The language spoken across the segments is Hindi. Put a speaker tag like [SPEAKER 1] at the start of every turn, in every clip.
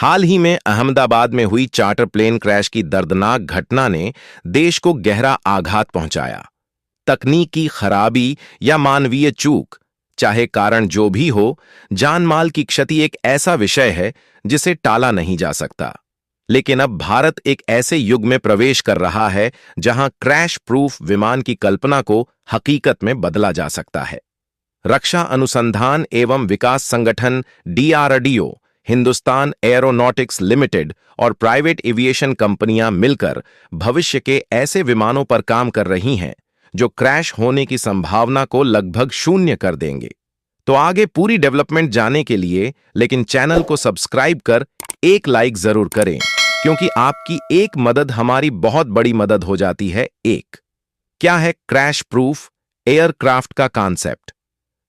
[SPEAKER 1] हाल ही में अहमदाबाद में हुई चार्टर प्लेन क्रैश की दर्दनाक घटना ने देश को गहरा आघात पहुंचाया। तकनीकी खराबी या मानवीय चूक, चाहे कारण जो भी हो, जानमाल की क्षति एक ऐसा विषय है जिसे टाला नहीं जा सकता। लेकिन अब भारत एक ऐसे युग में प्रवेश कर रहा है जहां क्रैश प्रूफ विमान की कल्पना को हकीकत में बदला जा सकता है। रक्षा अनुसंधान एवं विकास संगठन डीआरडीओ, हिंदुस्तान एरोनॉटिक्स लिमिटेड और प्राइवेट एविएशन कंपनियां मिलकर भविष्य के ऐसे विमानों पर काम कर रही हैं जो क्रैश होने की संभावना को लगभग शून्य कर देंगे। तो आगे पूरी डेवलपमेंट जानने के लिए लेकिन चैनल को सब्सक्राइब कर एक लाइक जरूर करें, क्योंकि आपकी एक मदद हमारी बहुत बड़ी मदद हो जाती है। क्या है क्रैश प्रूफ एयरक्राफ्ट का कॉन्सेप्ट?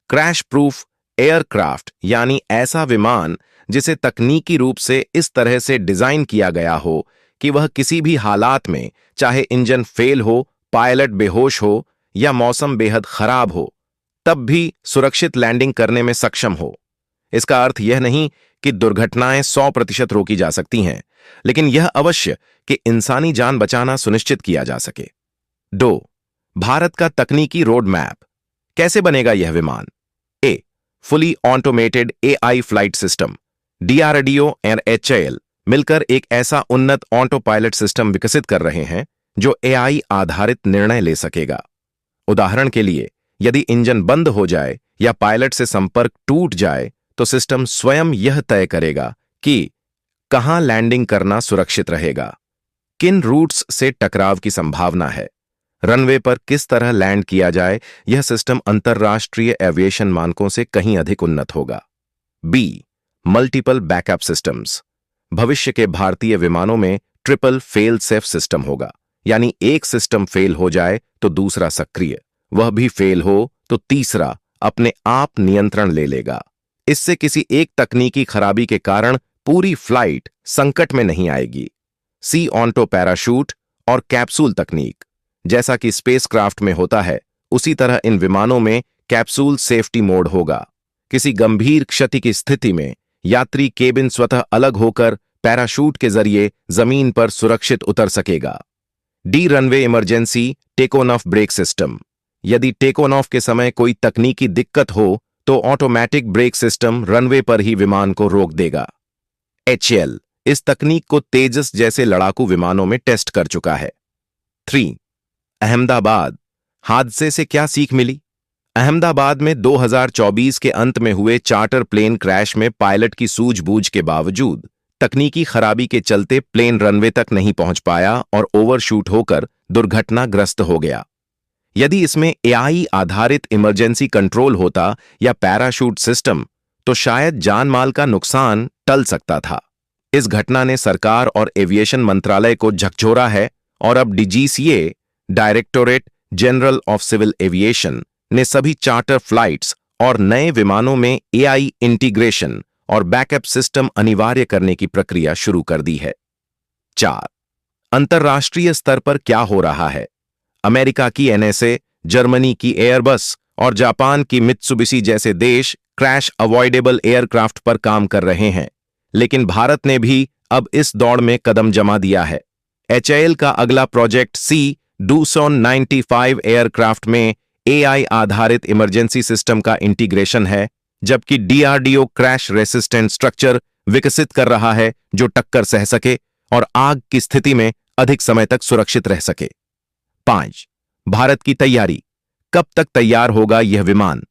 [SPEAKER 1] क्रैश प्रूफ एयरक्राफ्ट यानी ऐसा विमान जिसे तकनीकी रूप से इस तरह से डिजाइन किया गया हो कि वह किसी भी हालात में, चाहे इंजन फेल हो, पायलट बेहोश हो या मौसम बेहद खराब हो, तब भी सुरक्षित लैंडिंग करने में सक्षम हो। इसका अर्थ यह नहीं कि दुर्घटनाएं 100% रोकी जा सकती हैं, लेकिन यह अवश्य कि इंसानी जान बचाना सुनिश्चित किया जा सके। 2. भारत का तकनीकी रोड मैप। कैसे बनेगा यह विमान? A. Fully automated AI flight system. DRDO और एचएएल मिलकर एक ऐसा उन्नत ऑटो पायलट सिस्टम विकसित कर रहे हैं जो एआई आधारित निर्णय ले सकेगा। उदाहरण के लिए, यदि इंजन बंद हो जाए या पायलट से संपर्क टूट जाए तो सिस्टम स्वयं यह तय करेगा कि कहां लैंडिंग करना सुरक्षित रहेगा, किन रूट्स से टकराव की संभावना है, रनवे पर किस तरह लैंड किया जाए। यह सिस्टम अंतर्राष्ट्रीय एविएशन मानकों से कहीं अधिक उन्नत होगा। बी. Multiple backup systems. भविष्य के भारतीय विमानों में ट्रिपल फेल सेफ सिस्टम होगा, यानी एक सिस्टम फेल हो जाए तो दूसरा सक्रिय, वह भी फेल हो तो तीसरा अपने आप नियंत्रण ले लेगा। इससे किसी एक तकनीकी खराबी के कारण पूरी फ्लाइट संकट में नहीं आएगी। सी. ऑन्टो पैराशूट और कैप्सूल तकनीक। जैसा कि स्पेसक्राफ्ट में होता है, उसी तरह इन विमानों में कैप्सूल सेफ्टी मोड होगा। किसी गंभीर क्षति की स्थिति में यात्री केबिन स्वतः अलग होकर पैराशूट के जरिए जमीन पर सुरक्षित उतर सकेगा। D. Runway emergency take on off brake system. यदि टेक ऑन ऑफ के समय कोई तकनीकी दिक्कत हो तो ऑटोमेटिक ब्रेक सिस्टम रनवे पर ही विमान को रोक देगा। एचएएल इस तकनीक को तेजस जैसे लड़ाकू विमानों में टेस्ट कर चुका है। 3. अहमदाबाद हादसे से क्या सीख मिली? अहमदाबाद में 2024 के अंत में हुए चार्टर प्लेन क्रैश में पायलट की सूझबूझ के बावजूद तकनीकी खराबी के चलते प्लेन रनवे तक नहीं पहुंच पाया और ओवरशूट होकर दुर्घटनाग्रस्त हो गया। यदि इसमें एआई आधारित इमरजेंसी कंट्रोल होता या पैराशूट सिस्टम, तो शायद जानमाल का नुकसान टल सकता था। इस घटना ने सरकार और एविएशन मंत्रालय को झकझोरा है और अब DGCA, directorate general of civil aviation, ने सभी चार्टर फ्लाइट्स और नए विमानों में एआई इंटीग्रेशन और बैकअप सिस्टम अनिवार्य करने की प्रक्रिया शुरू कर दी है। 4. अंतर्राष्ट्रीय स्तर पर क्या हो रहा है? अमेरिका की एनएसए, जर्मनी की एयरबस और जापान की मित्सुबिशी जैसे देश क्रैश अवॉइडेबल एयरक्राफ्ट पर काम कर रहे हैं, लेकिन भारत ने भी अब इस दौड़ में कदम जमा दिया है। एचएएल का अगला प्रोजेक्ट सी. डूसॉन 95 एयरक्राफ्ट में एआई आधारित इमरजेंसी सिस्टम का इंटीग्रेशन है, जबकि डीआरडीओ क्रैश रेसिस्टेंट स्ट्रक्चर विकसित कर रहा है जो टक्कर सह सके और आग की स्थिति में अधिक समय तक सुरक्षित रह सके। 5. भारत की तैयारी। कब तक तैयार होगा यह विमान?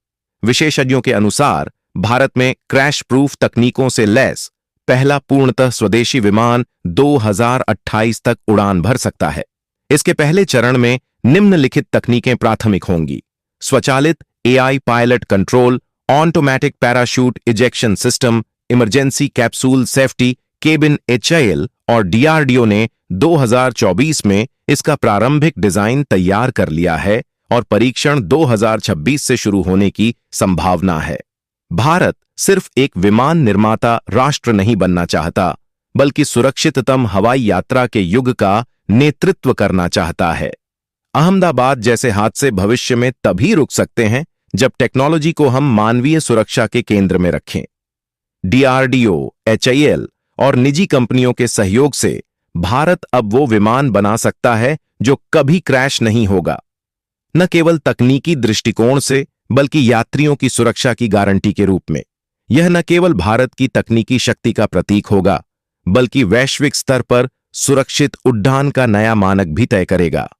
[SPEAKER 1] विशेषज्ञों के अनुसार भारत में क्रैश प्रूफ तकनीकों से लैस पहला पूर्णतः स्वदेशी विमान 2028 तक उड़ान भर सकता है। इसके पहले चरण में निम्नलिखित तकनीकें प्राथमिक होंगी: स्वचालित AI pilot control, automatic parachute ejection system, emergency capsule safety. Cabin HAL और डीआरडीओ ने 2024 में इसका प्रारंभिक डिजाइन तैयार कर लिया है और परीक्षण 2026 से शुरू होने की संभावना है। भारत सिर्फ एक विमान निर्माता राष्ट्र नहीं बनना चाहता, बल्कि सुरक्षिततम हवाई यात्रा के युग का नेतृत्व करना चाहता है। अहमदाबाद जैसे हादसे भविष्य में तभी रुक सकते हैं जब टेक्नोलॉजी को हम मानवीय सुरक्षा के केंद्र में रखें। डीआरडीओ, एचएएल और निजी कंपनियों के सहयोग से भारत अब वो विमान बना सकता है जो कभी क्रैश नहीं होगा। न केवल तकनीकी दृष्टिकोण से, बल्कि यात्रियों की सुरक्षा की गारंटी के रूप में। यह न केवल भारत की तकनीकी शक्ति का प्रतीक होगा, बल्कि वैश्विक स्तर पर सुरक्षित उड्डान का नया मानक भी तय करेगा।